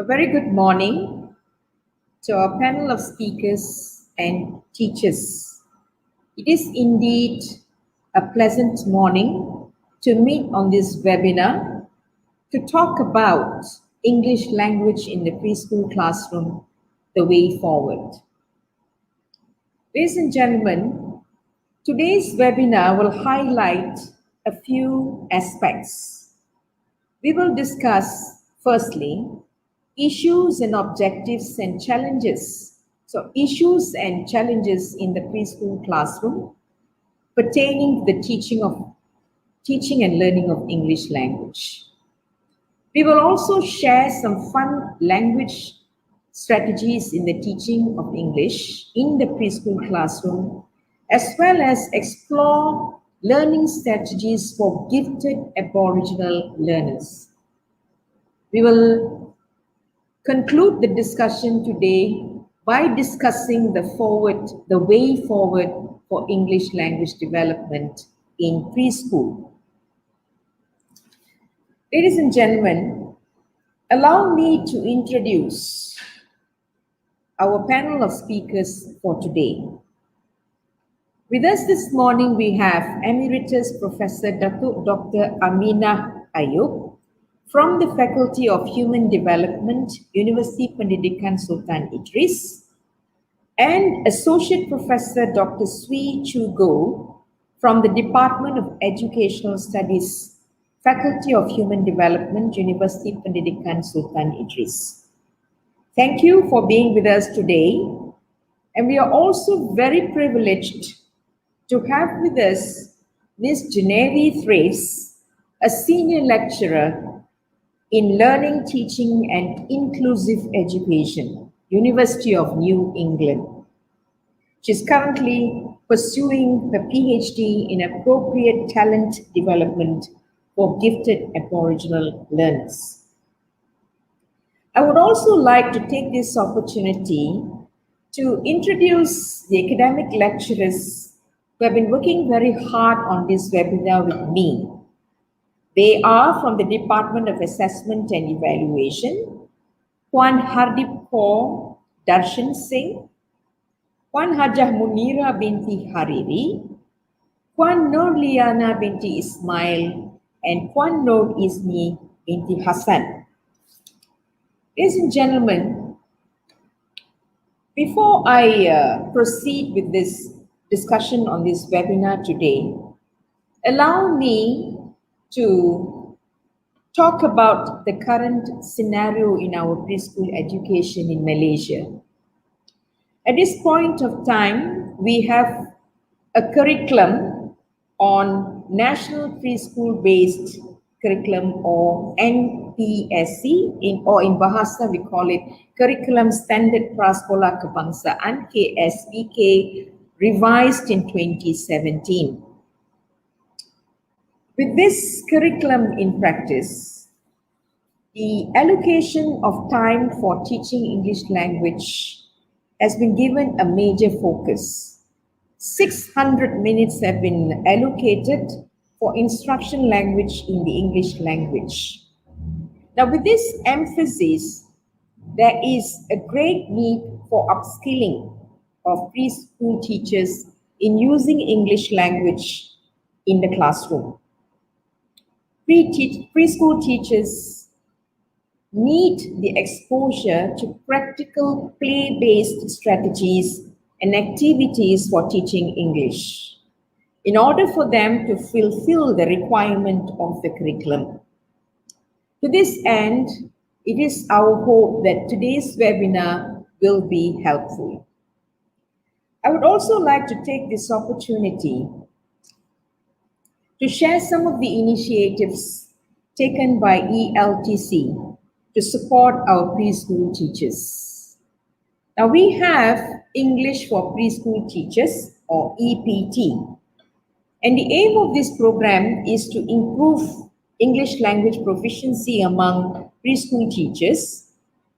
A very good morning to our panel of speakers and teachers. It is indeed a pleasant morning to meet on this webinar to talk about English language in the preschool classroom, the way forward. Ladies and gentlemen, today's webinar will highlight a few aspects. We will discuss, firstly, issues and objectives and challenges. So issues and challenges in the preschool classroom pertaining to the teaching and learning of English language. We will also share some fun language strategies in the teaching of English in the preschool classroom, as well as explore learning strategies for gifted Aboriginal learners. We will conclude the discussion today by discussing the way forward for English language development in preschool. Ladies and gentlemen, allow me to introduce our panel of speakers for today. With us this morning, we have Emeritus Professor Dr. Aminah Ayub from the Faculty of Human Development, University Pendidikan Sultan Idris, and Associate Professor Dr. Sui Chu Go from the Department of Educational Studies, Faculty of Human Development, University Pendidikan Sultan Idris. Thank you for being with us today, and we are also very privileged to have with us Ms. Genevieve Thrace, a senior lecturer in Learning, Teaching and Inclusive Education, University of New England. She's currently pursuing her PhD in Appropriate Talent Development for Gifted Aboriginal Learners. I would also like to take this opportunity to introduce the academic lecturers who have been working very hard on this webinar with me. They are from the Department of Assessment and Evaluation, Puan Hardip Kaur Darshan Singh, Puan Hajah Munira binti Hariri, Puan Nurliana binti Ismail, and Puan Nur Izni binti Hassan. Ladies and gentlemen, before I proceed with this discussion on this webinar today, allow me to talk about the current scenario in our preschool education in Malaysia. At this point of time, we have a curriculum on National Preschool-Based Curriculum, or NPSC, in Bahasa we call it Curriculum Standard Prasekolah Kebangsaan, KSPK, revised in 2017. With this curriculum in practice, the allocation of time for teaching English language has been given a major focus. 600 minutes have been allocated for instruction language in the English language. Now, with this emphasis, there is a great need for upskilling of preschool teachers in using English language in the classroom. Preschool teachers need the exposure to practical play-based strategies and activities for teaching English in order for them to fulfill the requirement of the curriculum. To this end, it is our hope that today's webinar will be helpful. I would also like to take this opportunity to share some of the initiatives taken by ELTC to support our preschool teachers. Now, we have English for Preschool Teachers, or EPT, and the aim of this program is to improve English language proficiency among preschool teachers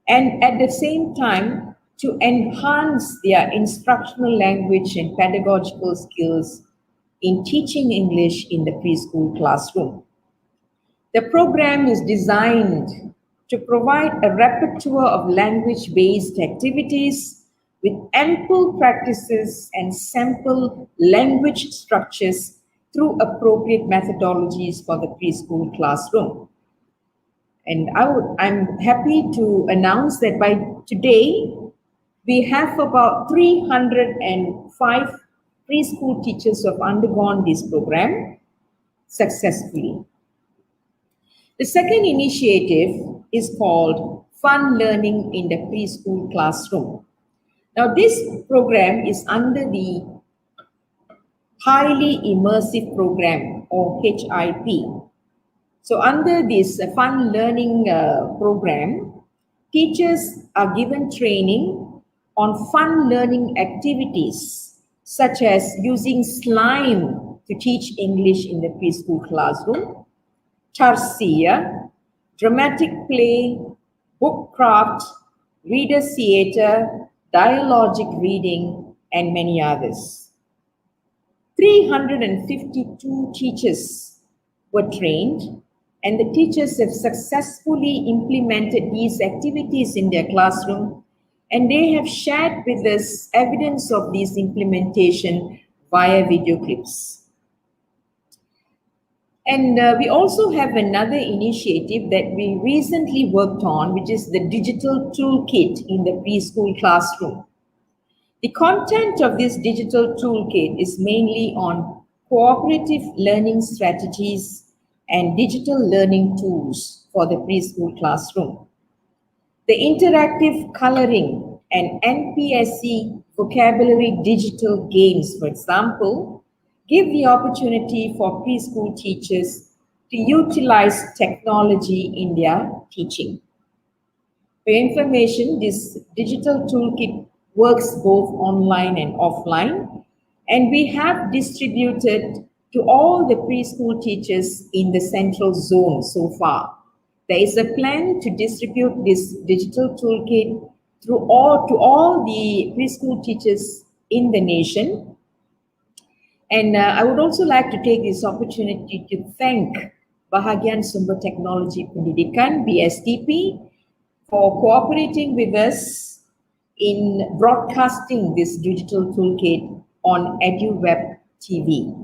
and at the same time to enhance their instructional language and pedagogical skills in teaching English in the preschool classroom. The program is designed to provide a repertoire of language-based activities with ample practices and sample language structures through appropriate methodologies for the preschool classroom. And I'm happy to announce that by today, we have about 305 preschool teachers who have undergone this program successfully. The second initiative is called Fun Learning in the Preschool Classroom. Now, this program is under the Highly Immersive Program, or HIP. So under this Fun Learning program, teachers are given training on fun learning activities, such as using slime to teach English in the preschool classroom, tarsia, dramatic play, book craft, reader theatre, dialogic reading, and many others. 352 teachers were trained, and the teachers have successfully implemented these activities in their classroom, and they have shared with us evidence of this implementation via video clips. And we also have another initiative that we recently worked on, which is the digital toolkit in the preschool classroom. The content of this digital toolkit is mainly on cooperative learning strategies and digital learning tools for the preschool classroom. The interactive coloring and NPSC vocabulary digital games, for example, give the opportunity for preschool teachers to utilize technology in their teaching. For information, this digital toolkit works both online and offline, and we have distributed to all the preschool teachers in the central zone so far. There is a plan to distribute this digital toolkit to all the preschool teachers in the nation. And I would also like to take this opportunity to thank Bahagian Sumber Teknologi Pendidikan, BSTP, for cooperating with us in broadcasting this digital toolkit on EduWeb TV.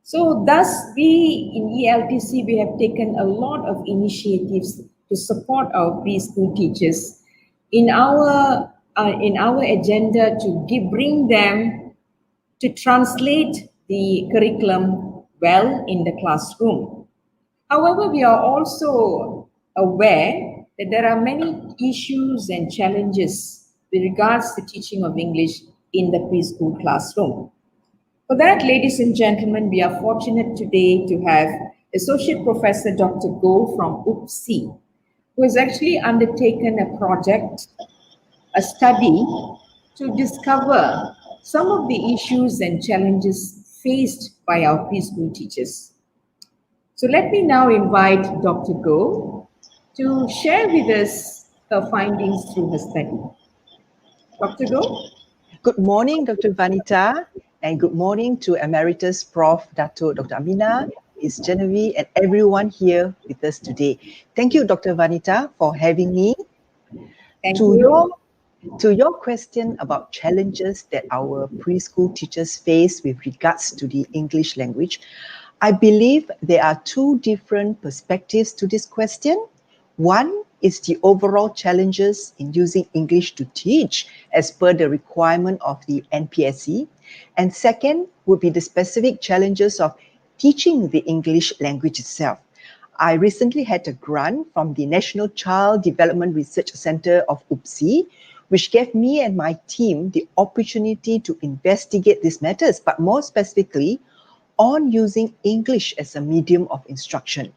So thus, we in ELTC, we have taken a lot of initiatives to support our preschool teachers in our agenda to bring them to translate the curriculum well in the classroom. However, we are also aware that there are many issues and challenges with regards to teaching of English in the preschool classroom. For that, ladies and gentlemen, we are fortunate today to have Associate Professor Dr. Goh from UPSI, who has actually undertaken a project, a study, to discover some of the issues and challenges faced by our preschool teachers. So let me now invite Dr. Goh to share with us her findings through her study. Dr. Goh? Good morning, Dr. Vanita, and good morning to Emeritus Prof. Dato Dr. Amina, Ms. Genevieve, and everyone here with us today. Thank you, Dr. Vanita, for having me. Thank you. To your question about challenges that our preschool teachers face with regards to the English language, I believe there are two different perspectives to this question. One is the overall challenges in using English to teach as per the requirement of the NPSC. And second would be the specific challenges of teaching the English language itself. I recently had a grant from the National Child Development Research Center of UPSI, which gave me and my team the opportunity to investigate these matters, but more specifically on using English as a medium of instruction.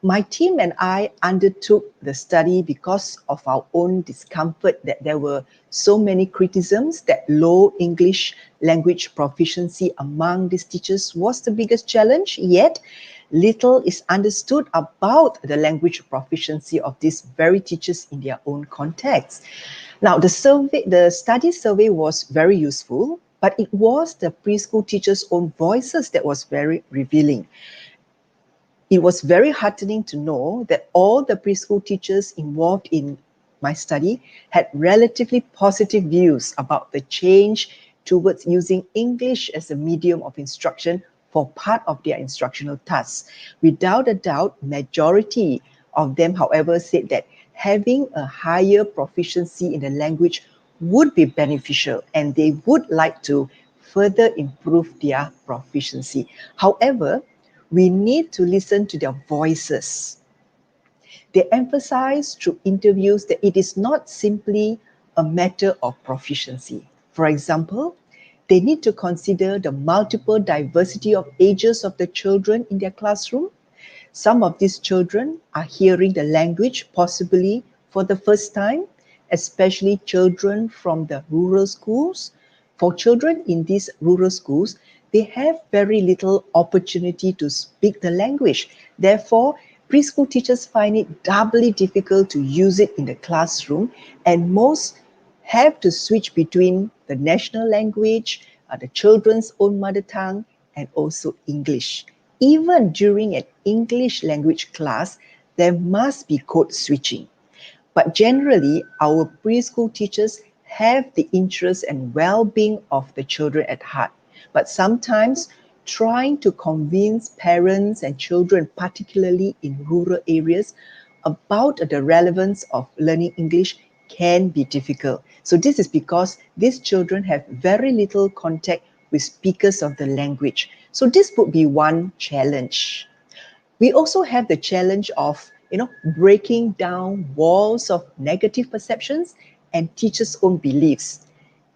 My team and I undertook the study because of our own discomfort that there were so many criticisms that low English language proficiency among these teachers was the biggest challenge, yet little is understood about the language proficiency of these very teachers in their own context. Now, the study survey was very useful, but it was the preschool teachers' own voices that was very revealing. It was very heartening to know that all the preschool teachers involved in my study had relatively positive views about the change towards using English as a medium of instruction for part of their instructional tasks. Without a doubt, majority of them, however, said that having a higher proficiency in the language would be beneficial and they would like to further improve their proficiency. However, we need to listen to their voices. They emphasize through interviews that it is not simply a matter of proficiency. For example, they need to consider the multiple diversity of ages of the children in their classroom. Some of these children are hearing the language possibly for the first time, especially children from the rural schools. For children in these rural schools, they have very little opportunity to speak the language. Therefore, preschool teachers find it doubly difficult to use it in the classroom, and most have to switch between the national language, the children's own mother tongue, and also English. Even during an English language class, there must be code switching. But generally, our preschool teachers have the interest and well-being of the children at heart. But sometimes trying to convince parents and children, particularly in rural areas, about the relevance of learning English can be difficult. So this is because these children have very little contact with speakers of the language. So this would be one challenge. We also have the challenge of breaking down walls of negative perceptions and teachers' own beliefs.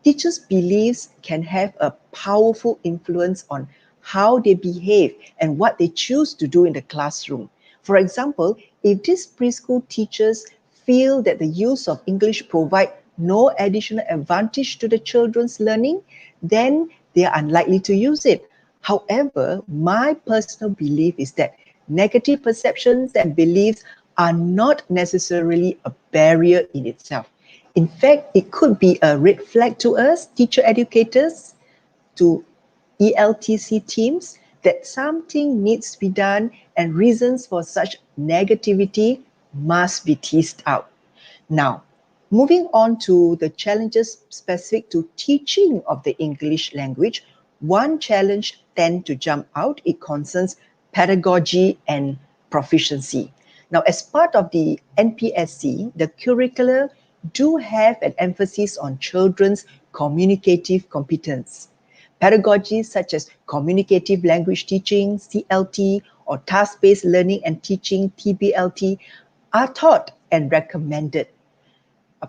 Teachers' beliefs can have a powerful influence on how they behave and what they choose to do in the classroom. For example, if these preschool teachers feel that the use of English provide no additional advantage to the children's learning, then they are unlikely to use it. However, my personal belief is that negative perceptions and beliefs are not necessarily a barrier in itself. In fact, it could be a red flag to us, teacher educators, to ELTC teams, that something needs to be done and reasons for such negativity must be teased out. Now, moving on to the challenges specific to teaching of the English language, one challenge tends to jump out. It concerns pedagogy and proficiency. Now, as part of the NPSC, the curricula do have an emphasis on children's communicative competence. Pedagogies such as communicative language teaching, CLT, or task-based learning and teaching, TBLT, are taught and recommended.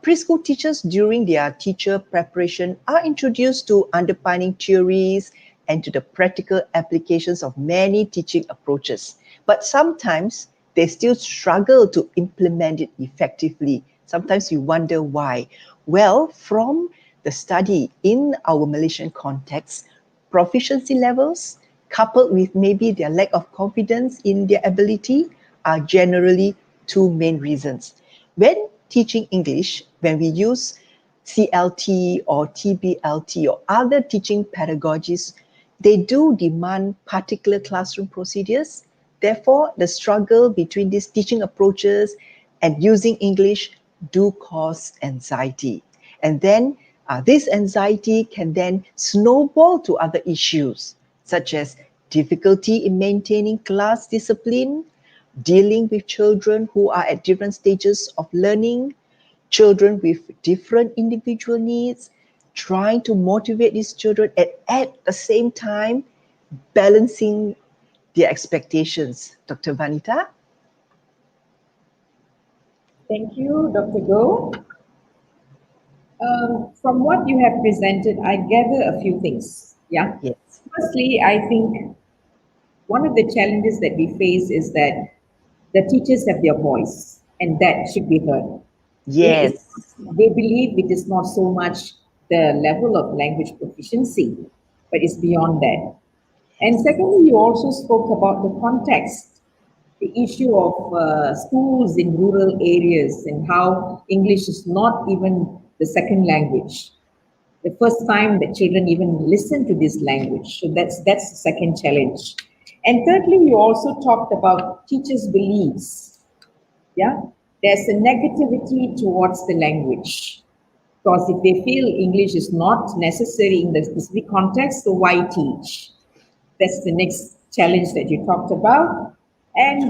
Preschool teachers during their teacher preparation are introduced to underpinning theories and to the practical applications of many teaching approaches. But sometimes they still struggle to implement it effectively. Sometimes you wonder why. Well, from the study in our Malaysian context, proficiency levels coupled with maybe their lack of confidence in their ability are generally two main reasons. When teaching English, when we use CLT or TBLT or other teaching pedagogies, they do demand particular classroom procedures. Therefore, the struggle between these teaching approaches and using English do cause anxiety. And then this anxiety can then snowball to other issues, such as difficulty in maintaining class discipline, dealing with children who are at different stages of learning, children with different individual needs, trying to motivate these children and at the same time balancing their expectations. Dr. Vanita? Thank you, Dr. Go. From what you have presented, I gather a few things. Yeah. Yes. Firstly, I think one of the challenges that we face is that the teachers have their voice, and that should be heard. Yes. They believe it is not so much the level of language proficiency, but it's beyond that. And secondly, you also spoke about the context, the issue of schools in rural areas and how English is not even the second language. The first time that children even listen to this language. So that's the second challenge. And thirdly, you also talked about teachers' beliefs. Yeah, there's a negativity towards the language. Because if they feel English is not necessary in the specific context, so why teach? That's the next challenge that you talked about. And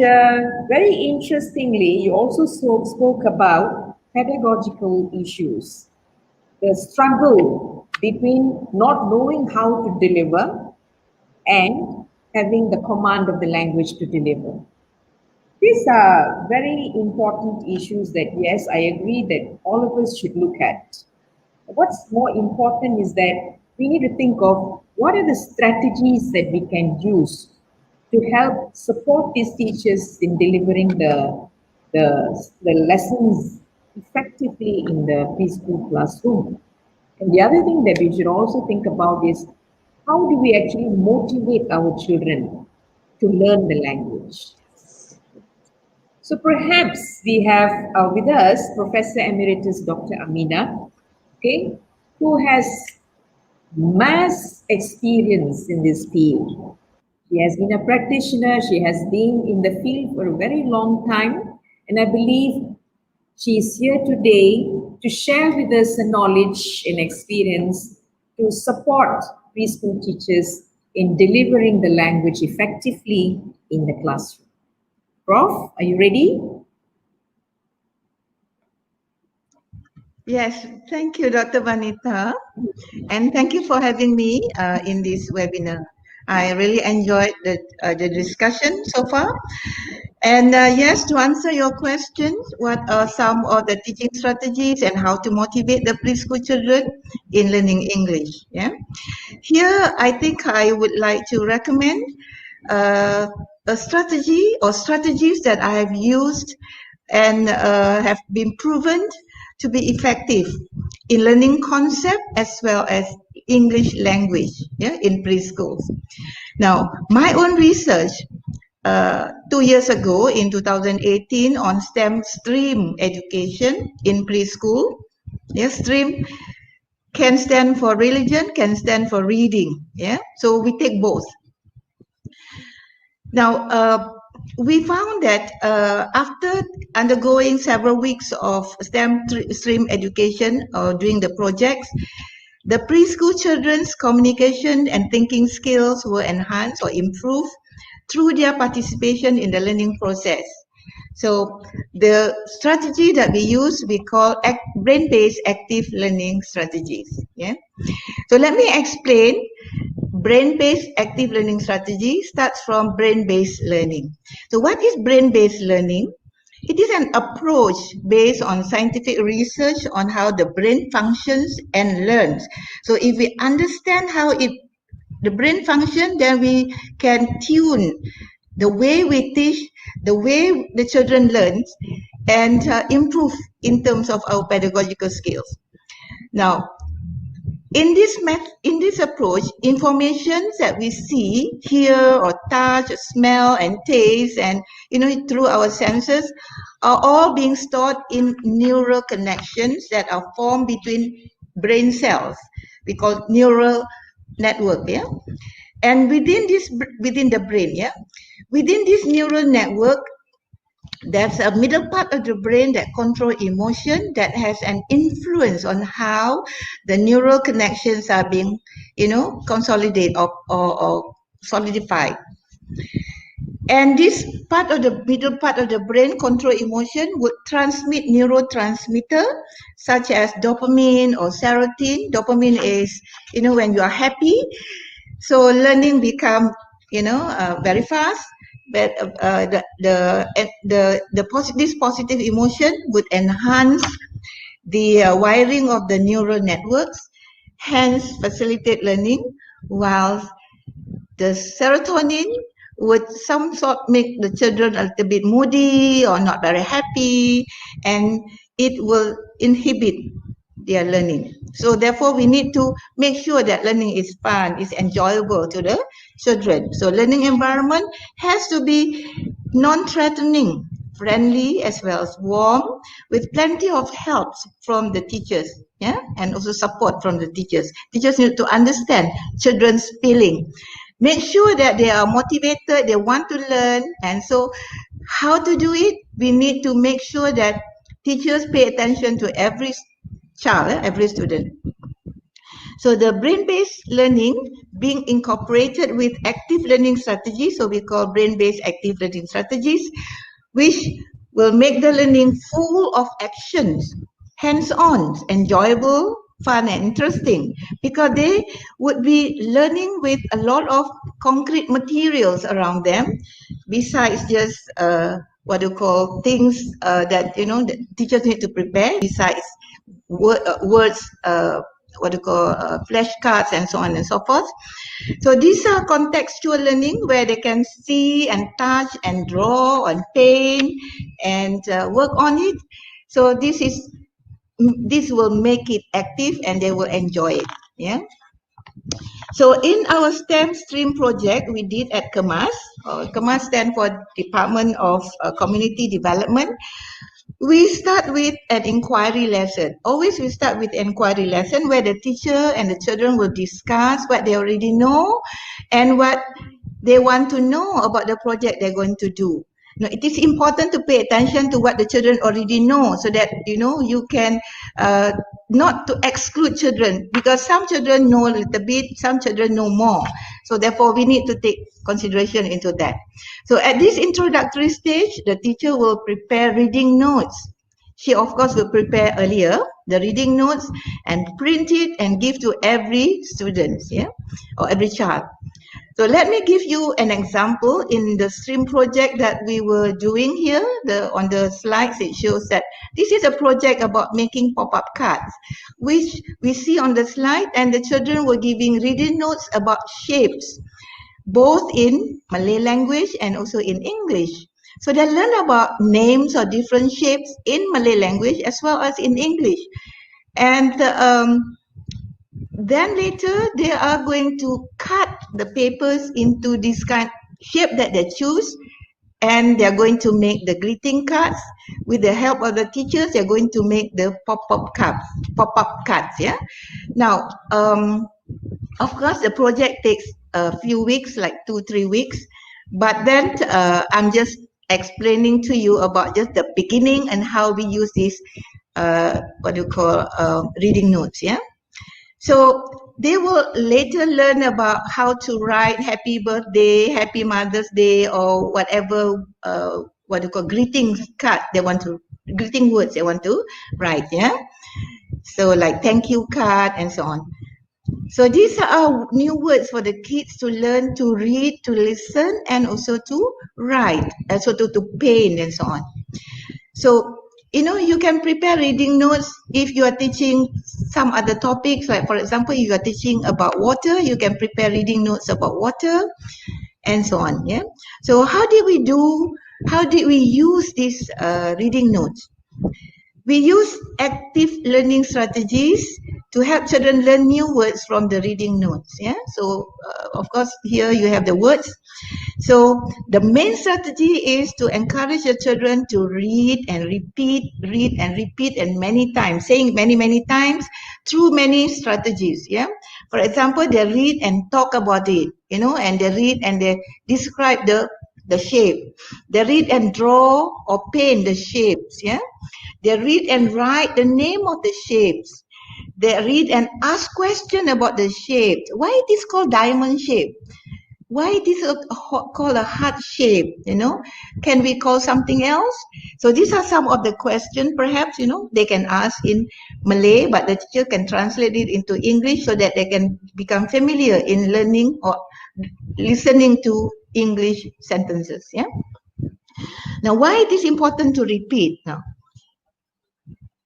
very interestingly, you also spoke about pedagogical issues, the struggle between not knowing how to deliver and having the command of the language to deliver. These are very important issues that, yes, I agree that all of us should look at. What's more important is that we need to think of what are the strategies that we can use to help support these teachers in delivering the lessons effectively in the preschool classroom. And the other thing that we should also think about is how do we actually motivate our children to learn the language? So perhaps we have with us Professor Emeritus Dr. Amina, okay, who has mass experience in this field. She has been a practitioner, she has been in the field for a very long time, and I believe she is here today to share with us the knowledge and experience to support preschool teachers in delivering the language effectively in the classroom. Prof, are you ready? Yes, thank you, Dr. Vanita, and thank you for having me in this webinar. I really enjoyed the discussion so far. And yes, to answer your questions, what are some of the teaching strategies and how to motivate the preschool children in learning English? Yeah. Here, I think I would like to recommend a strategy or strategies that I have used and have been proven to be effective in learning concept as well as English language, yeah, in preschools. Now, my own research 2 years ago in 2018 on STEM stream education in preschool. Yes, stream can stand for religion, can stand for reading. Yeah, so we take both. Now, we found that after undergoing several weeks of STEM stream education or doing the projects, the preschool children's communication and thinking skills were enhanced or improved through their participation in the learning process. So the strategy that we use, we call brain-based active learning strategies. Yeah. So let me explain. Brain-based active learning strategy starts from brain-based learning. So what is brain-based learning? It is an approach based on scientific research on how the brain functions and learns. So if we understand how the brain functions, then we can tune the way we teach, the way the children learn, and improve in terms of our pedagogical skills. Now, in this approach, information that we see, hear, or touch, smell, and taste, and through our senses, are all being stored in neural connections that are formed between brain cells. We call it neural network, yeah. And within the brain, yeah, within this neural network, there's a middle part of the brain that controls emotion, that has an influence on how the neural connections are being, consolidated or solidified. And this part of the middle part of the brain control emotion would transmit neurotransmitter such as dopamine or serotonin. Dopamine is, when you are happy, so learning become, very fast. But this positive emotion would enhance the wiring of the neural networks, hence facilitate learning, while the serotonin would some sort make the children a little bit moody or not very happy, and it will inhibit their learning. So therefore, we need to make sure that learning is fun, is enjoyable to the children. So learning environment has to be non-threatening, friendly, as well as warm, with plenty of help from the teachers, yeah, and also support from the teachers. Teachers need to understand children's feeling. Make sure that they are motivated, they want to learn. And so how to do it? We need to make sure that teachers pay attention to every child, every student. So the brain-based learning being incorporated with active learning strategies, so we call brain-based active learning strategies, which will make the learning full of actions, hands-on, enjoyable, fun and interesting, because they would be learning with a lot of concrete materials around them, besides just what you call things that the teachers need to prepare, besides words, what you call flashcards and so on and so forth. So these are contextual learning where they can see and touch and draw and paint and work on it. So this will make it active and they will enjoy it. Yeah. So in our STEM stream project we did at KEMAS, KEMAS stands for Department of Community Development. We start with an inquiry lesson. Always we start with inquiry lesson where the teacher and the children will discuss what they already know and what they want to know about the project they're going to do. Now, it is important to pay attention to what the children already know so that you can not to exclude children, because some children know a little bit, some children know more. So therefore we need to take consideration into that. So at this introductory stage, the teacher will prepare reading notes. She of course will prepare earlier the reading notes and print it and give to every student, yeah, or every child. So let me give you an example in the stream project that we were doing here. On the slides, it shows that this is a project about making pop-up cards, which we see on the slide, and the children were giving reading notes about shapes, both in Malay language and also in English. So they learn about names or different shapes in Malay language as well as in English. And then later they are going to cut the papers into this kind of shape that they choose, and they are going to make the greeting cards. With the help of the teachers, they are going to make the pop-up cards. Yeah. Now, of course, the project takes a few weeks, like 2-3 weeks. But then I'm just explaining to you about just the beginning and how we use this reading notes. Yeah. So they will later learn about how to write happy birthday, happy Mother's Day, or whatever greeting card they want to, greeting words they want to write. Yeah. So like thank you card and so on. So these are new words for the kids to learn to read, to listen, and also to write, also to paint and so on. So you can prepare reading notes if you are teaching some other topics, like for example, if you are teaching about water, you can prepare reading notes about water and so on. Yeah. So how did we use these reading notes? We use active learning strategies to help children learn new words from the reading notes. Yeah. So of course here you have the words. So the main strategy is to encourage the children to read and repeat and many times, saying many times through many strategies. Yeah. For example, they read and talk about it, and they read and they describe the shape. They read and draw or paint the shapes. Yeah. They read and write the name of the shapes. They read and ask questions about the shape. Why it is called diamond shape? Why it is called a heart shape? Can we call something else? So these are some of the questions perhaps, they can ask in Malay, but the teacher can translate it into English so that they can become familiar in learning or listening to English sentences. Yeah. Now, why it is important to repeat now?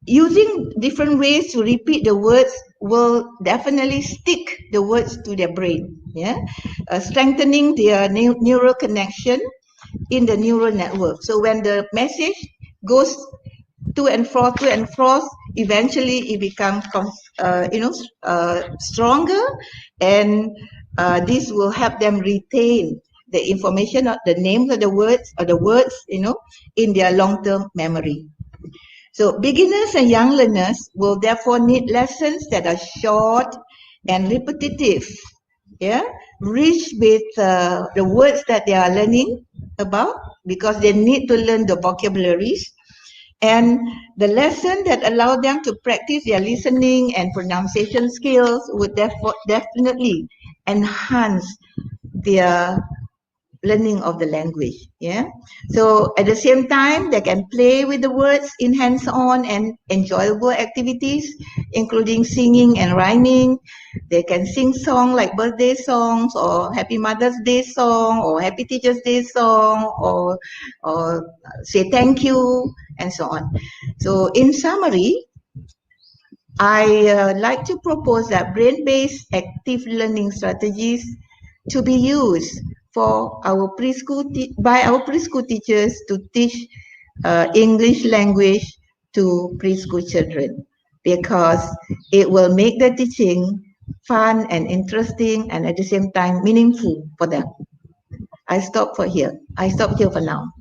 Using different ways to repeat the words will definitely stick the words to their brain, strengthening their neural connection in the neural network. So when the message goes to and fro, eventually it becomes, stronger, and this will help them retain the information, the names of the words, in their long-term memory. So beginners and young learners will therefore need lessons that are short and repetitive, rich with the words that they are learning about, because they need to learn the vocabularies, and the lesson that allow them to practice their listening and pronunciation skills would definitely enhance their learning of the language. Yeah, so at the same time they can play with the words in hands-on and enjoyable activities, including singing and rhyming. They can sing songs like birthday songs or happy Mother's Day song or happy Teacher's Day song, or say thank you and so on. So in summary, I like to propose that brain-based active learning strategies to be used for our by our preschool teachers to teach English language to preschool children, because it will make the teaching fun and interesting and at the same time meaningful for them. I stop here for now.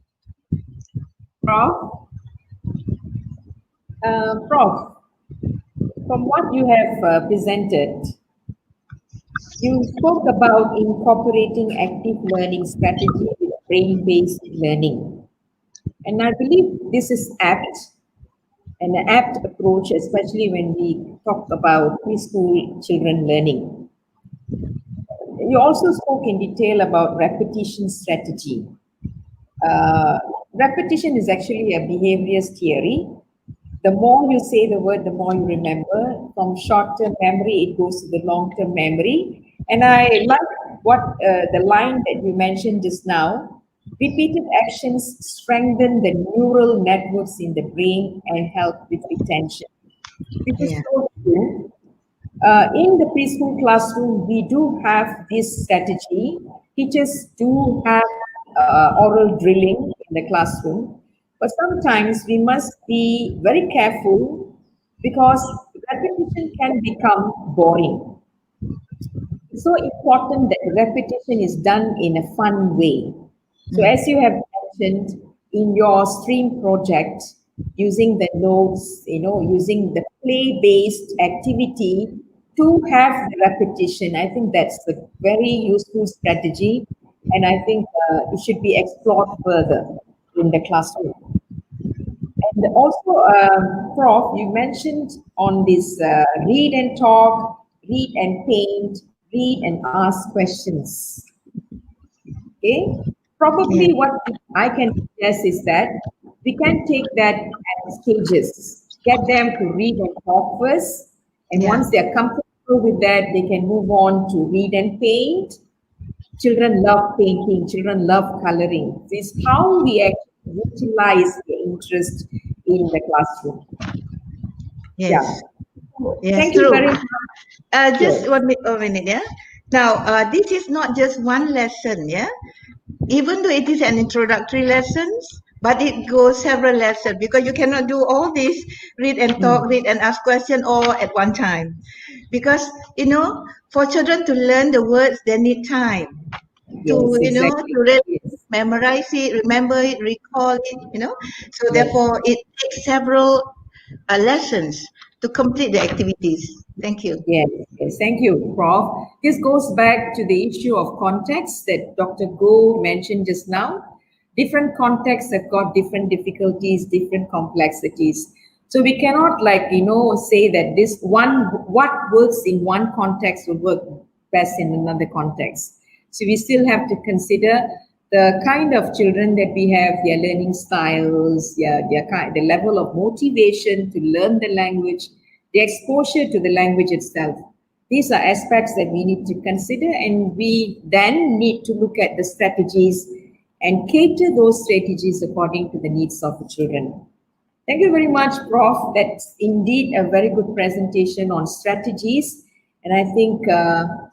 Prof, Prof, from what you have presented, you spoke about incorporating active learning strategy with brain-based learning. And I believe this is an apt approach, especially when we talk about preschool children learning. You also spoke in detail about repetition strategy. Repetition is actually a behaviorist theory. The more you say the word, the more you remember. From short-term memory, it goes to the long-term memory. And I like what the line that you mentioned just now. Repeated actions strengthen the neural networks in the brain and help with retention. This is Yeah. so true. In the preschool classroom, we do have this strategy. Teachers do have oral drilling in the classroom, but sometimes we must be very careful because repetition can become boring. It's so important that repetition is done in a fun way. So as you have mentioned in your stream project, using the notes, using the play-based activity to have the repetition, I think that's a very useful strategy, and I think it should be explored further in the classroom. And also, Prof, you mentioned on this read and talk, read and paint, read and ask questions. Okay, probably what I can suggest is that we can take that at stages, get them to read and talk first, and once they're comfortable with that, they can move on to read and paint. Children love painting, children love coloring. This is how we actually utilize the interest in the classroom. Yes. Yeah. Thank you very much. Just Sure. 1 minute, yeah. Now, this is not just one lesson, yeah. Even though it is an introductory lessons, but it goes several lessons, because you cannot do all this read and talk, read and ask question all at one time. Because, for children to learn the words, they need time to, Yes, exactly. to really Yes. memorize it, remember it, recall it. So Yes. therefore, it takes several lessons to complete the activities. Thank you. Yes, yes, thank you, Prof. This goes back to the issue of context that Dr. Go mentioned just now. Different contexts have got different difficulties, different complexities. So we cannot say that what works in one context will work best in another context. So we still have to consider the kind of children that we have, their learning styles, the level of motivation to learn the language, the exposure to the language itself. These are aspects that we need to consider, and we then need to look at the strategies and cater those strategies according to the needs of the children. Thank you very much, Prof. That's indeed a very good presentation on strategies. And I think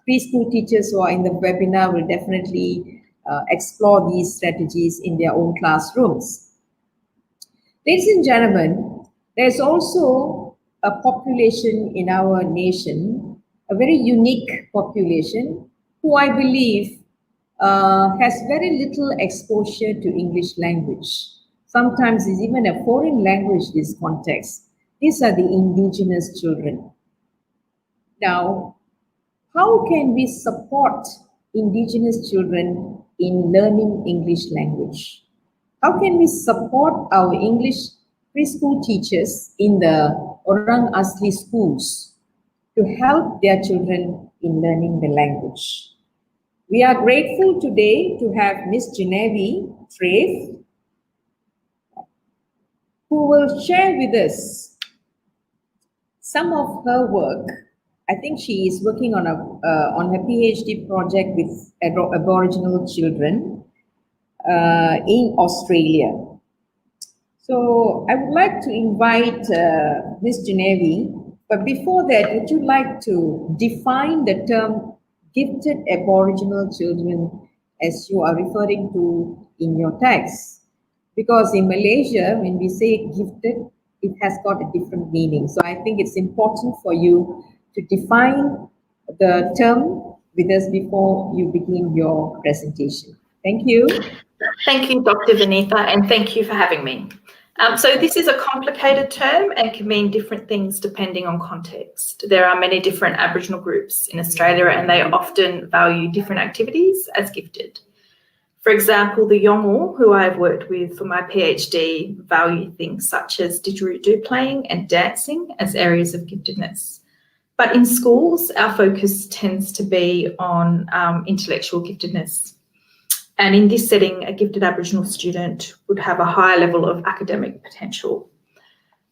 preschool teachers who are in the webinar will definitely explore these strategies in their own classrooms. Ladies and gentlemen, there's also a population in our nation, a very unique population, who I believe has very little exposure to English language. Sometimes it's even a foreign language, this context. These are the indigenous children. Now, how can we support Indigenous children in learning English language? How can we support our English preschool teachers in the Orang Asli schools to help their children in learning the language? We are grateful today to have Miss Genevieve Trave, who will share with us some of her work. I think she is working on her PhD project with Aboriginal children in Australia. So I would like to invite Ms. Genevieve, but before that, would you like to define the term gifted Aboriginal children as you are referring to in your text? Because in Malaysia, when we say gifted, it has got a different meaning. So I think it's important for you to define the term with us before you begin your presentation. Thank you. Thank you, Dr. Vinitha, and thank you for having me. So this is a complicated term and can mean different things depending on context. There are many different Aboriginal groups in Australia and they often value different activities as gifted. For example, the Yolngu, who I've worked with for my PhD, value things such as didgeridoo playing and dancing as areas of giftedness. But in schools, our focus tends to be on intellectual giftedness. And in this setting, a gifted Aboriginal student would have a higher level of academic potential.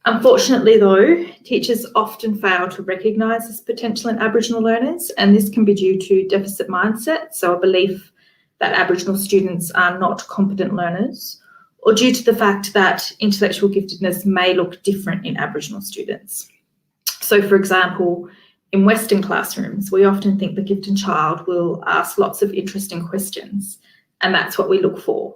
Unfortunately, though, teachers often fail to recognise this potential in Aboriginal learners, and this can be due to deficit mindset, so a belief that Aboriginal students are not competent learners, or due to the fact that intellectual giftedness may look different in Aboriginal students. So, for example, in Western classrooms, we often think the gifted child will ask lots of interesting questions, and that's what we look for.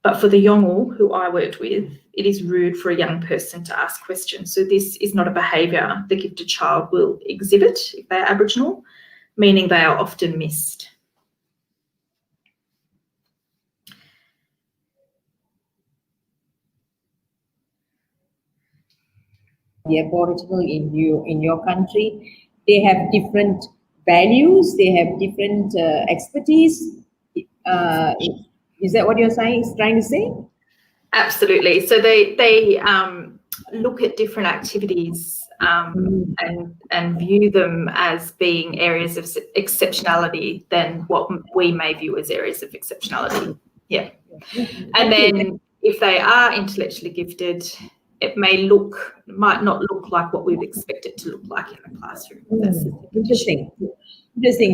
But for the Yolngu, who I worked with, it is rude for a young person to ask questions. So this is not a behaviour the gifted child will exhibit if they are Aboriginal, meaning they are often missed. The Aboriginal in your country, they have different values, they have different expertise. Is that what you're trying to say? Absolutely. So they look at different activities and view them as being areas of exceptionality than what we may view as areas of exceptionality. Yeah. And then if they are intellectually gifted, it might not look like what we'd expect it to look like in the classroom. That's Interesting.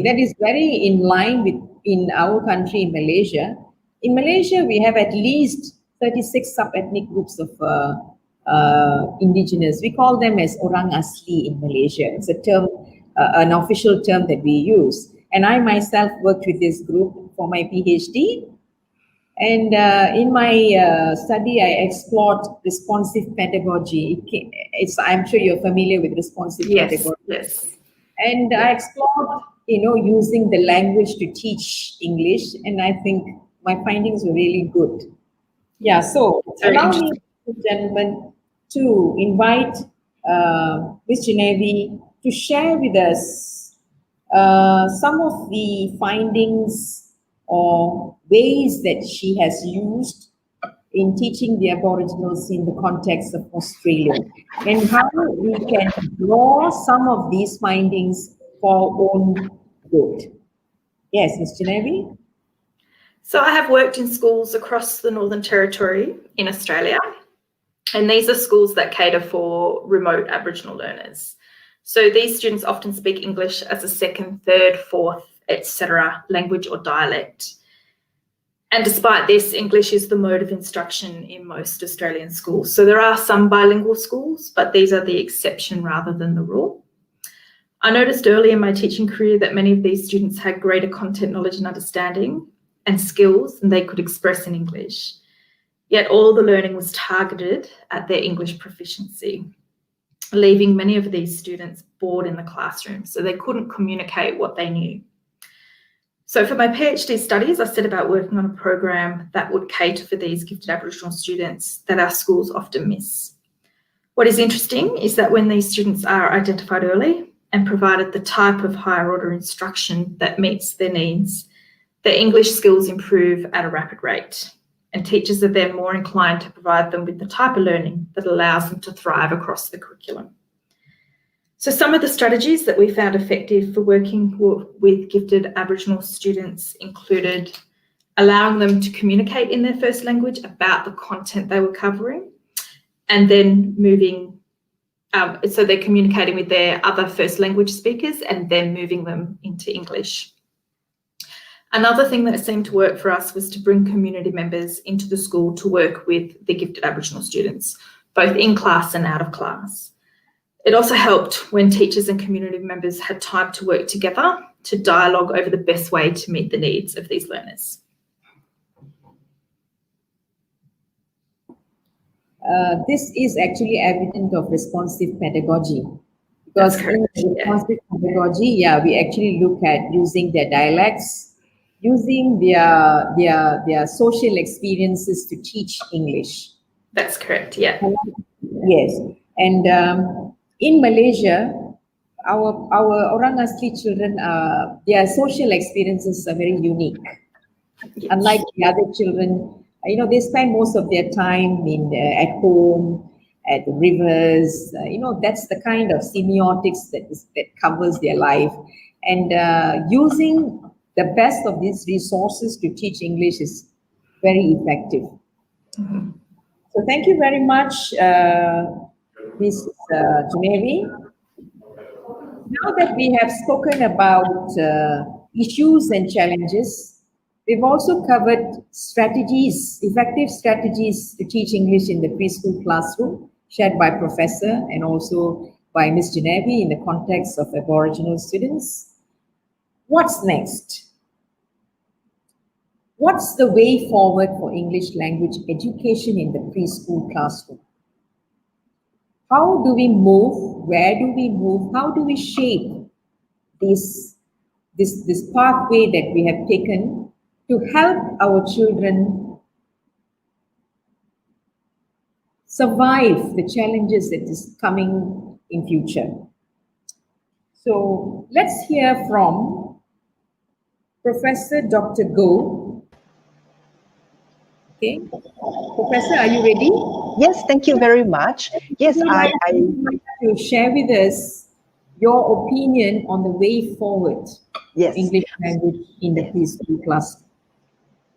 That is very in line with in our country, in Malaysia. In Malaysia, we have at least 36 sub-ethnic groups of Indigenous. We call them as Orang Asli in Malaysia. It's a term, an official term that we use. And I myself worked with this group for my PhD. And in my study, I explored responsive pedagogy. I'm sure you're familiar with responsive pedagogy. Yes. And I explored, using the language to teach English, and I think my findings were really good. Yeah, so allow me, gentlemen, to invite Ms. Genevieve to share with us some of the findings or ways that she has used in teaching the Aboriginals in the context of Australia, and how we can draw some of these findings for our own good. Yes, Ms. Genevieve? So I have worked in schools across the Northern Territory in Australia, and these are schools that cater for remote Aboriginal learners. So these students often speak English as a second, third, fourth, etc. language or dialect. And despite this, English is the mode of instruction in most Australian schools. So there are some bilingual schools, but these are the exception rather than the rule. I noticed early in my teaching career that many of these students had greater content knowledge and understanding and skills than they could express in English. Yet all the learning was targeted at their English proficiency, leaving many of these students bored in the classroom, so they couldn't communicate what they knew. So for my PhD studies, I set about working on a program that would cater for these gifted Aboriginal students that our schools often miss. What is interesting is that when these students are identified early and provided the type of higher order instruction that meets their needs, Their English skills improve at a rapid rate, and teachers are then more inclined to provide them with the type of learning that allows them to thrive across the curriculum. So some of the strategies that we found effective for working with gifted Aboriginal students included allowing them to communicate in their first language about the content they were covering, and then moving, so they're communicating with their other first language speakers and then moving them into English. Another thing that seemed to work for us was to bring community members into the school to work with the gifted Aboriginal students, both in class and out of class. It also helped when teachers and community members had time to work together to dialogue over the best way to meet the needs of these learners. This is actually evident of responsive pedagogy. Because in responsive pedagogy, we actually look at using their dialects, using their social experiences to teach English. That's correct, yeah. Yes, and in Malaysia, our Orang Asli children, their social experiences are very unique. Yes. Unlike the other children, they spend most of their time at home, at the rivers. That's the kind of semiotics that covers their life. And using the best of these resources to teach English is very effective. Mm-hmm. So thank you very much, Ms. Junevi. Now that we have spoken about issues and challenges, we've also covered strategies, effective strategies to teach English in the preschool classroom, shared by Professor and also by Ms. Junevi in the context of Aboriginal students. What's next? What's the way forward for English language education in the preschool classroom? How do we move? Where do we move? How do we shape this pathway that we have taken to help our children survive the challenges that is coming in future? So let's hear from Professor Dr. Goh. Okay, Professor, are you ready? Yes, thank you very much. Yes, I to share with us your opinion on the way forward for English language in the preschool class.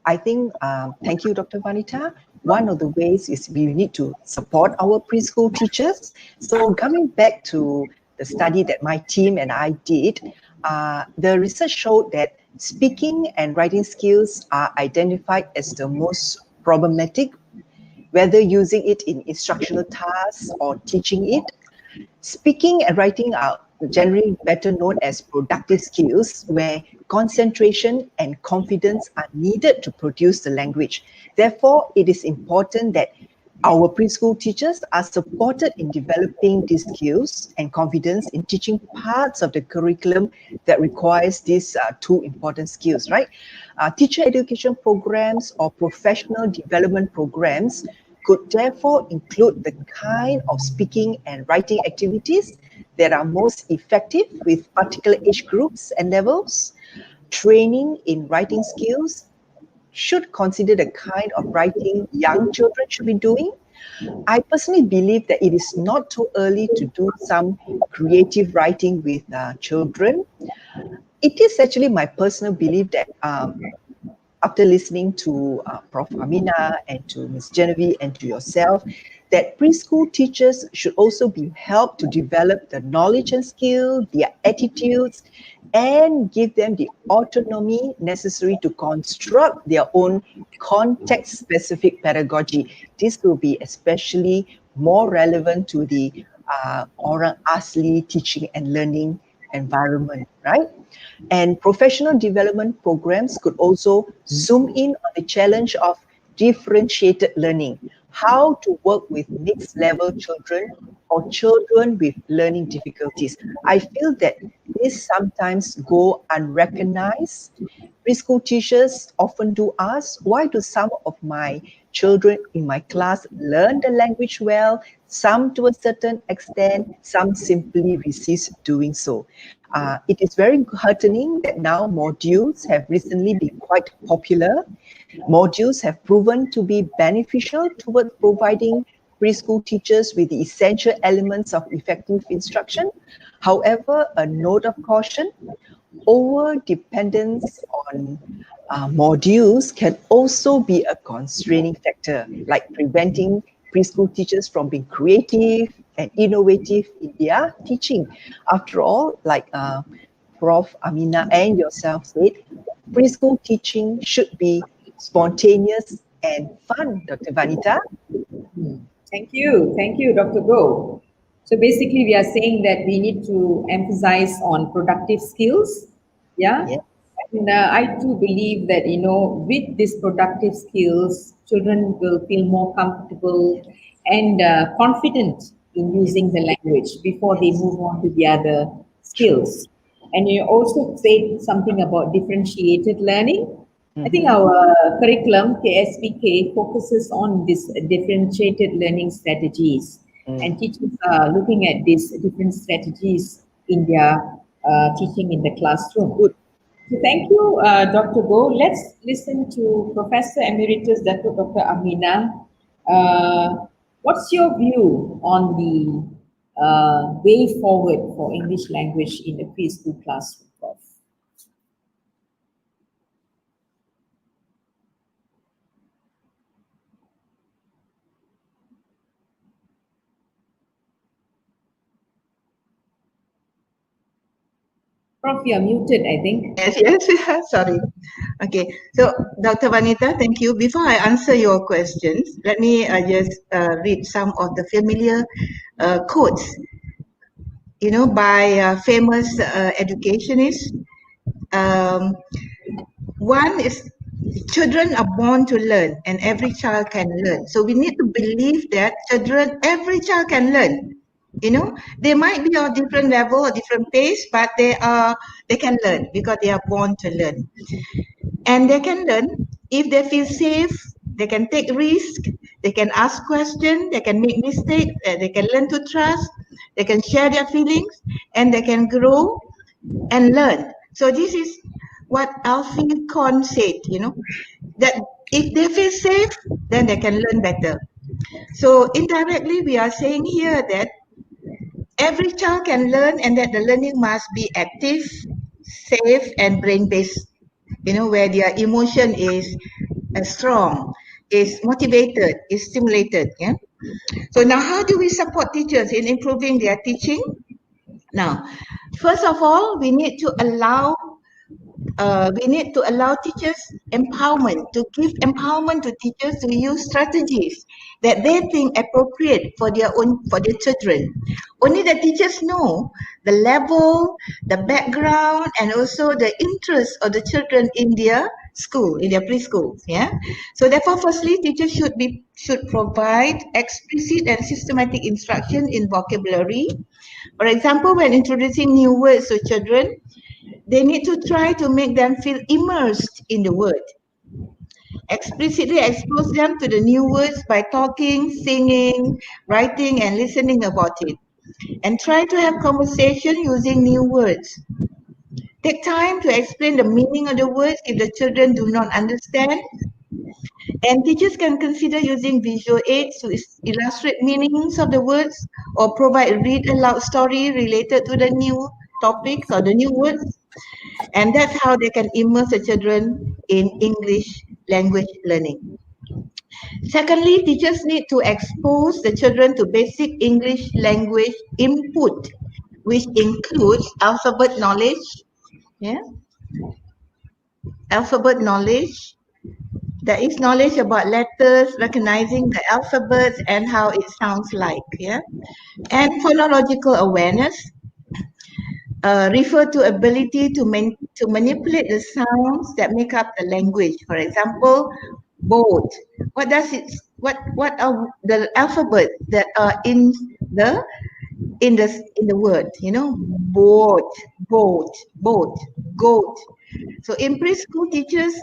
I think, thank you, Dr. Vanita. One of the ways is we need to support our preschool teachers. So coming back to the study that my team and I did, the research showed that speaking and writing skills are identified as the most problematic, whether using it in instructional tasks or teaching it. Speaking and writing are generally better known as productive skills, where concentration and confidence are needed to produce the language. Therefore, it is important that our preschool teachers are supported in developing these skills and confidence in teaching parts of the curriculum that requires these two important skills, right? Teacher education programs or professional development programs could therefore include the kind of speaking and writing activities that are most effective with particular age groups and levels. Training in writing skills should consider the kind of writing young children should be doing. I personally believe that it is not too early to do some creative writing with children. It is actually my personal belief that after listening to Prof. Amina and to Ms. Genevieve and to yourself, that preschool teachers should also be helped to develop the knowledge and skill, their attitudes, and give them the autonomy necessary to construct their own context-specific pedagogy. This will be especially more relevant to the Orang Asli teaching and learning environment, right? And professional development programs could also zoom in on the challenge of differentiated learning, how to work with mixed level children or children with learning difficulties. I feel that this sometimes go unrecognized. Preschool teachers often do ask, why do some of my children in my class learn the language well, some to a certain extent, some simply resist doing so. It is very heartening that now modules have recently been quite popular. Modules have proven to be beneficial towards providing preschool teachers with the essential elements of effective instruction. However, a note of caution, over-dependence on modules can also be a constraining factor, like preventing preschool teachers from being creative and innovative in their teaching. After all, like Prof. Amina and yourself said, preschool teaching should be spontaneous and fun, Dr. Vanita. Thank you, Dr. Go. So basically, we are saying that we need to emphasize on productive skills. Yeah. Yeah. And I do believe that, with these productive skills, children will feel more comfortable and confident in using the language before they move on to the other skills. And you also said something about differentiated learning. I think our curriculum, KSPK, focuses on this differentiated learning strategies, and teachers are looking at these different strategies in their teaching in the classroom. Good. So thank you, Dr. Go. Let's listen to Professor Emeritus Dr. Amina. What's your view on the way forward for English language in the preschool classroom, Prof? Prof, you're muted, I think. Yes, sorry. Okay, so Dr. Vanita, thank you. Before I answer your questions, let me just read some of the familiar quotes, by famous educationists. One is, children are born to learn and every child can learn. So we need to believe that every child can learn. They might be on different level or different pace, but they can learn because they are born to learn. And they can learn if they feel safe, they can take risk, they can ask questions, they can make mistakes, they can learn to trust, they can share their feelings, and they can grow and learn. So this is what Alfie Kohn said, that if they feel safe, then they can learn better. So indirectly, we are saying here that every child can learn and that the learning must be active, safe, and brain-based, where their emotion is strong, is motivated, is stimulated. Yeah. So now how do we support teachers in improving their teaching? Now, first of all, we need to allow teachers empowerment, to give empowerment to teachers to use strategies that they think appropriate for their children. Only the teachers know the level, the background, and also the interest of the children in their school, in their preschool. Yeah. So therefore, firstly, teachers should provide explicit and systematic instruction in vocabulary. For example, when introducing new words to children, they need to try to make them feel immersed in the word. Explicitly expose them to the new words by talking, singing, writing, and listening about it. And try to have conversation using new words. Take time to explain the meaning of the words if the children do not understand. And teachers can consider using visual aids to illustrate meanings of the words or provide read aloud story related to the new topics or the new words. And that's how they can immerse the children in English language learning. Secondly, teachers need to expose the children to basic English language input, which includes alphabet knowledge, alphabet knowledge. There is knowledge about letters, recognizing the alphabets and how it sounds like, and phonological awareness. Refer to ability to manipulate the sounds that make up the language. For example, boat. What are the alphabet that are in the word? Boat, goat. So in preschool, teachers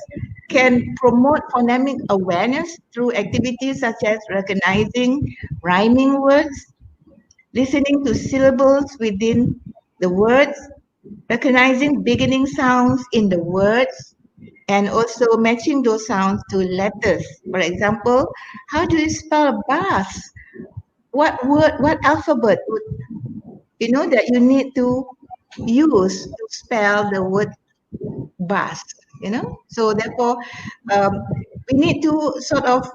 can promote phonemic awareness through activities such as recognizing rhyming words, listening to syllables within the words, recognizing beginning sounds in the words, and also matching those sounds to letters. For example, how do you spell bus? What word, what alphabet would you know that you need to use to spell the word bus? So therefore, we need to sort of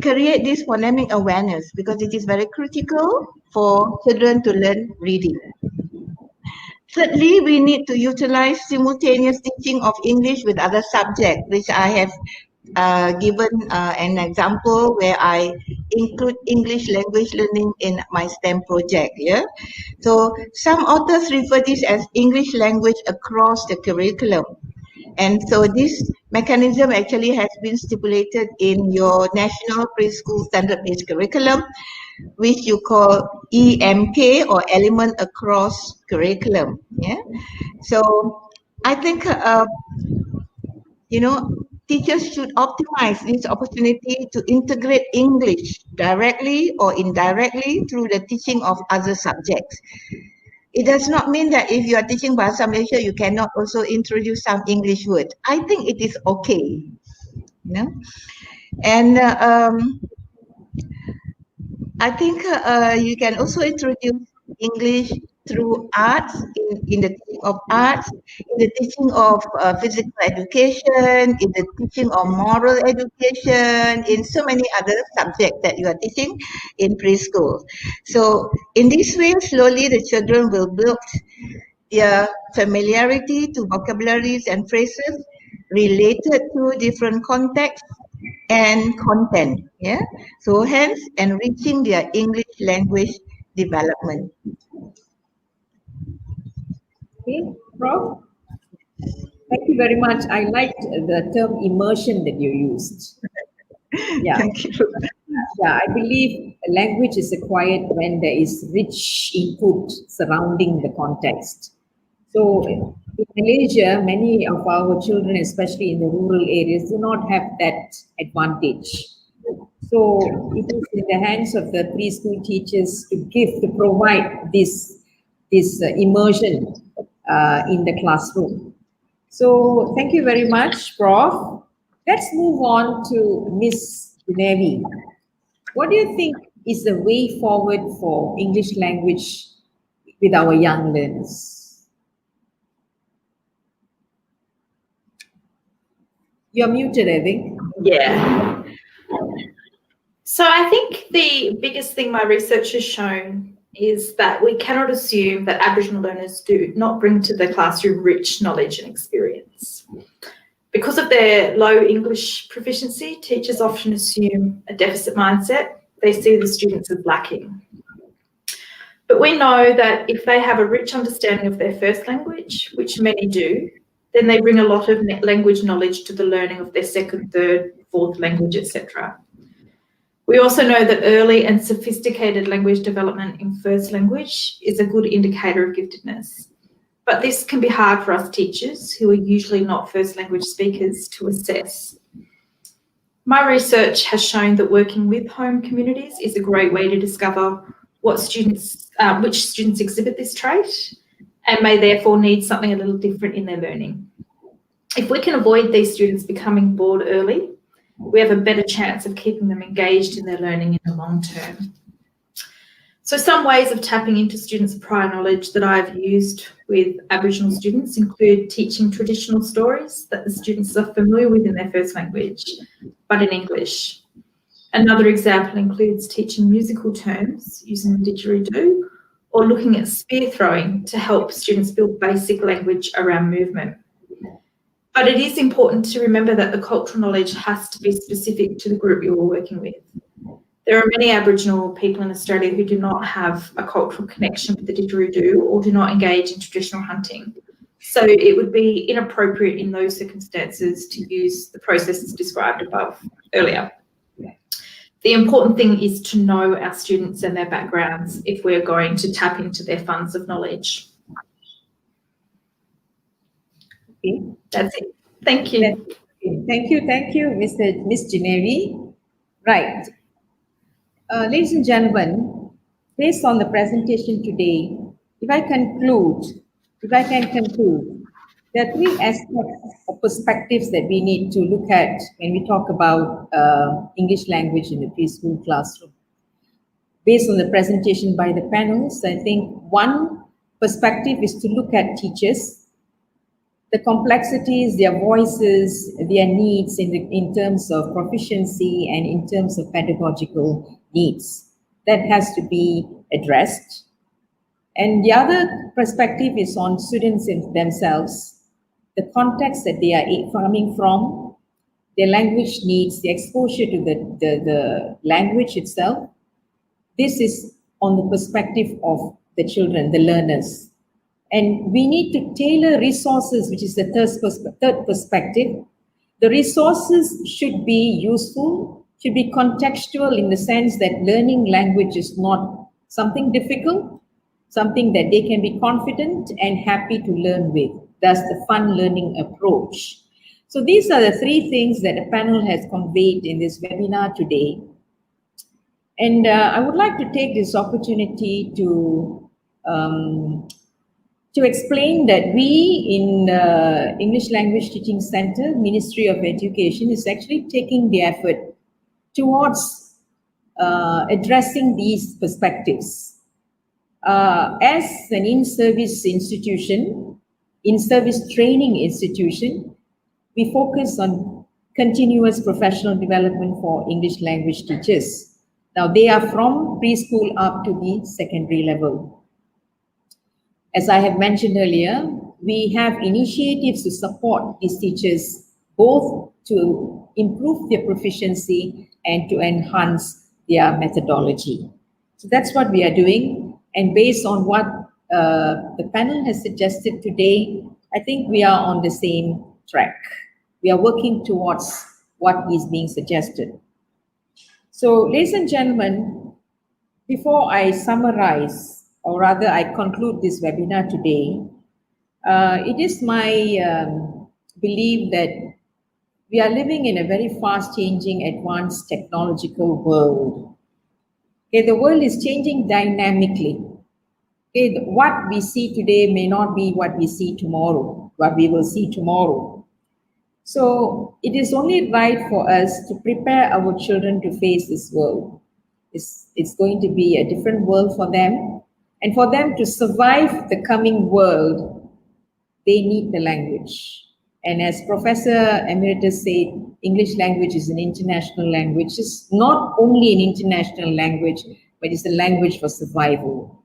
create this phonemic awareness because it is very critical for children to learn reading. Thirdly, we need to utilize simultaneous teaching of English with other subjects, which I have given an example where I include English language learning in my STEM project. Yeah, so some authors refer this as English language across the curriculum. And so this mechanism actually has been stipulated in your National Preschool Standard-Based Curriculum, which you call EMK or Element Across Curriculum. Yeah. So I think teachers should optimize this opportunity to integrate English directly or indirectly through the teaching of other subjects. It does not mean that if you are teaching Bahasa Malaysia, you cannot also introduce some English words. I think it is okay. And I think you can also introduce English through arts, in the teaching of arts, in the teaching of physical education, in the teaching of moral education, in so many other subjects that you are teaching in preschool. So in this way, slowly the children will build their familiarity to vocabularies and phrases related to different contexts and content. Yeah. So hence enriching their English language development. Okay, Prof. Thank you very much. I liked the term immersion that you used. Yeah. Thank you. Yeah, I believe language is acquired when there is rich input surrounding the context. So in Malaysia, many of our children, especially in the rural areas, do not have that advantage. So it is in the hands of the preschool teachers to provide this immersion in the classroom. So thank you very much, Prof. Let's move on to Miss Nevi. What do you think is the way forward for English language with our young learners? You're muted, I think. Yeah. So I think the biggest thing my research has shown is that we cannot assume that Aboriginal learners do not bring to the classroom rich knowledge and experience. Because of their low English proficiency, teachers often assume a deficit mindset. They see the students as lacking. But we know that if they have a rich understanding of their first language, which many do, then they bring a lot of language knowledge to the learning of their second, third, fourth language, etc. We also know that early and sophisticated language development in first language is a good indicator of giftedness. But this can be hard for us teachers, who are usually not first language speakers, to assess. My research has shown that working with home communities is a great way to discover which students exhibit this trait and may therefore need something a little different in their learning. If we can avoid these students becoming bored early, we have a better chance of keeping them engaged in their learning in the long term. So some ways of tapping into students' prior knowledge that I've used with Aboriginal students include teaching traditional stories that the students are familiar with in their first language, but in English. Another example includes teaching musical terms using the didgeridoo, or looking at spear throwing to help students build basic language around movement. But it is important to remember that the cultural knowledge has to be specific to the group you're working with. There are many Aboriginal people in Australia who do not have a cultural connection with the didgeridoo or do not engage in traditional hunting. So it would be inappropriate in those circumstances to use the processes described above earlier. The important thing is to know our students and their backgrounds if we're going to tap into their funds of knowledge. Okay. That's it. Thank you. Thank you, Miss Genevi. Right. Ladies and gentlemen, based on the presentation today, if I conclude, if I can conclude, there are three aspects or perspectives that we need to look at when we talk about English language in the preschool classroom. Based on the presentation by the panels, I think one perspective is to look at teachers, the complexities, their voices, their needs in terms of proficiency and in terms of pedagogical needs. That has to be addressed. And the other perspective is on students themselves, the context that they are coming from, their language needs, the exposure to the language itself. This is on the perspective of the children, the learners. And we need to tailor resources, which is the third perspective. The resources should be useful, should be contextual in the sense that learning language is not something difficult, something that they can be confident and happy to learn with. That's the fun learning approach. So these are the three things that the panel has conveyed in this webinar today. And I would like to take this opportunity to explain that we in English Language Teaching Center, Ministry of Education, is actually taking the effort towards addressing these perspectives. As an in-service institution, in-service training institution, we focus on continuous professional development for English language teachers. Now, they are from preschool up to the secondary level. As I have mentioned earlier, we have initiatives to support these teachers, both to improve their proficiency and to enhance their methodology. So that's what we are doing. And based on what the panel has suggested today, I think we are on the same track. We are working towards what is being suggested. So, ladies and gentlemen, before I summarize, or rather I conclude this webinar today, it is my belief that we are living in a very fast-changing, advanced technological world. Okay, the world is changing dynamically. Okay, what we see today may not be what we see tomorrow, what we will see tomorrow. So it is only right for us to prepare our children to face this world. It's going to be a different world for them. And for them to survive the coming world, they need the language. And as Professor Emeritus said, English language is an international language. It's not only an international language, but it's a language for survival.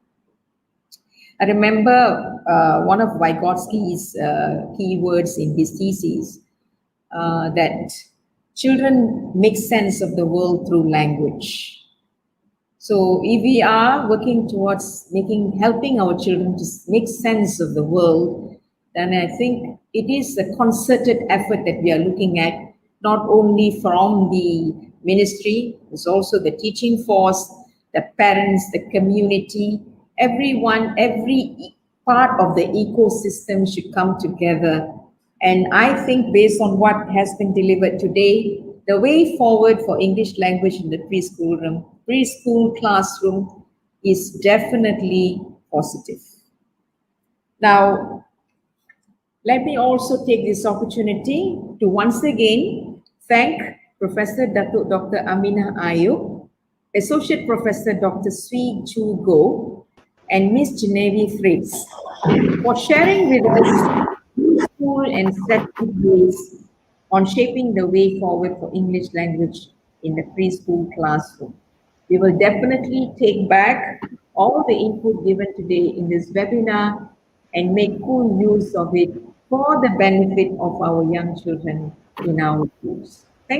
I remember one of Vygotsky's key words in his thesis, that children make sense of the world through language. So if we are working towards helping our children to make sense of the world, then I think it is a concerted effort that we are looking at, not only from the ministry, it's also the teaching force, the parents, the community, everyone, every part of the ecosystem should come together. And I think based on what has been delivered today, the way forward for English language in the preschool classroom is definitely positive. Now, let me also take this opportunity to once again thank Professor Dr. Aminah Ayub, Associate Professor Dr. Swee Chu Go, and Ms. Genevieve Fritz for sharing with us useful and strategic ways on shaping the way forward for English language in the preschool classroom. We will definitely take back all the input given today in this webinar and make full use of it for the benefit of our young children in our schools.